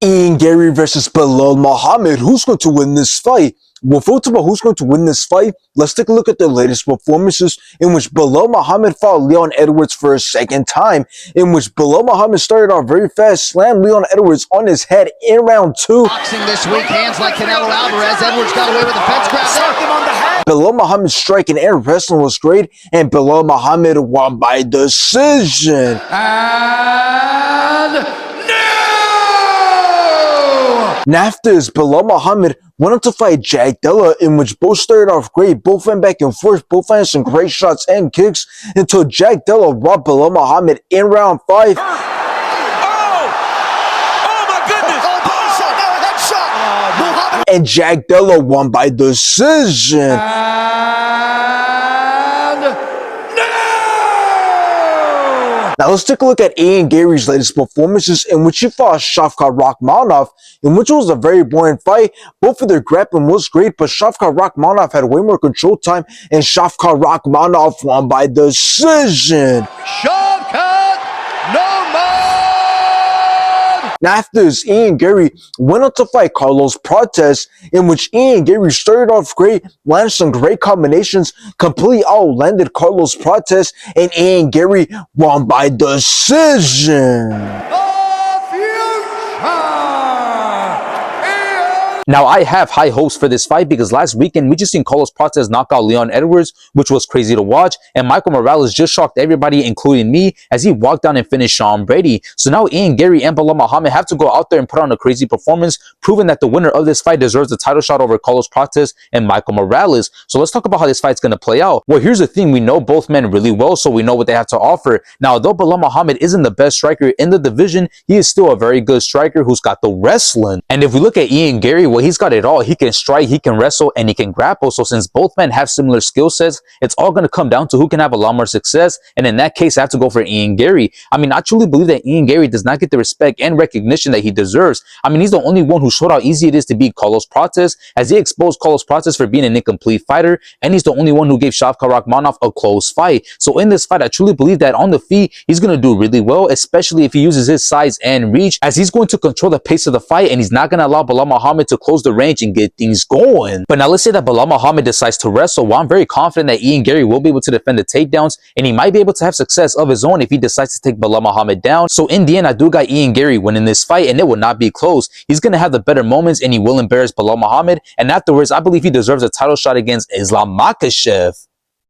Ian Garry versus Belal Muhammad. Who's going to win this fight? Well, first of all, who's going to win this fight? Let's take a look at the latest performances in which Belal Muhammad fought Leon Edwards for a second time, in which Belal Muhammad started off very fast, slammed Leon Edwards on his head in round 2. Boxing this week, hands like Canelo Alvarez. Edwards got away with the fence grab. Socked him on the head. Belal Muhammad's striking and wrestling was great, and Belal Muhammad won by decision. Now after this, Belal Muhammad went on to fight Jack Della, in which both started off great, both went back and forth, both landed some great shots and kicks, until Jack Della robbed Belal Muhammad in round 5. Oh my goodness! Headshot. And Jack Della won by decision. Now let's take a look at Ian Garry's latest performances, in which he fought Shavkat Rakhmonov, in which was a very boring fight. Both of their grappling was great, but Shavkat Rakhmonov had way more control time, and Shavkat Rakhmonov won by decision. Shavkat, no more. Now after this, Ian Garry went on to fight Carlos Prates, in which Ian Garry started off great, landed some great combinations, completely outlanded Carlos Prates, and Ian Garry won by decision. Now, I have high hopes for this fight because last weekend we just seen Carlos Prates knock out Leon Edwards, which was crazy to watch, and Michael Morales just shocked everybody, including me, as he walked down and finished Sean Brady. So now Ian Garry and Belal Muhammad have to go out there and put on a crazy performance, proving that the winner of this fight deserves a title shot over Carlos Prates and Michael Morales. So let's talk about how this fight's going to play out. Well, here's the thing. We know both men really well, so we know what they have to offer. Now, though Belal Muhammad isn't the best striker in the division, he is still a very good striker who's got the wrestling. And if we look at Ian Garry, well, he's got it all. He can strike, he can wrestle, and he can grapple. So since both men have similar skill sets, it's all going to come down to who can have a lot more success. And in that case, I have to go for Ian Garry. I mean, I truly believe that Ian Garry does not get the respect and recognition that he deserves. I mean, he's the only one who showed how easy it is to beat Carlos Prates, as he exposed Carlos Prates for being an incomplete fighter, and he's the only one who gave Shavkat Rakhmonov a close fight. So in this fight, I truly believe that on the feet, he's going to do really well, especially if he uses his size and reach, as he's going to control the pace of the fight, and he's not going to allow Belal Muhammad to close the range and get things going. But now let's say that Belal Muhammad decides to wrestle. Well, I'm very confident that Ian Garry will be able to defend the takedowns, and he might be able to have success of his own if he decides to take Belal Muhammad down. So in the end, I do got Ian Garry winning this fight, and it will not be close. He's going to have the better moments, and he will embarrass Belal Muhammad, and afterwards, I believe he deserves a title shot against Islam Makhachev.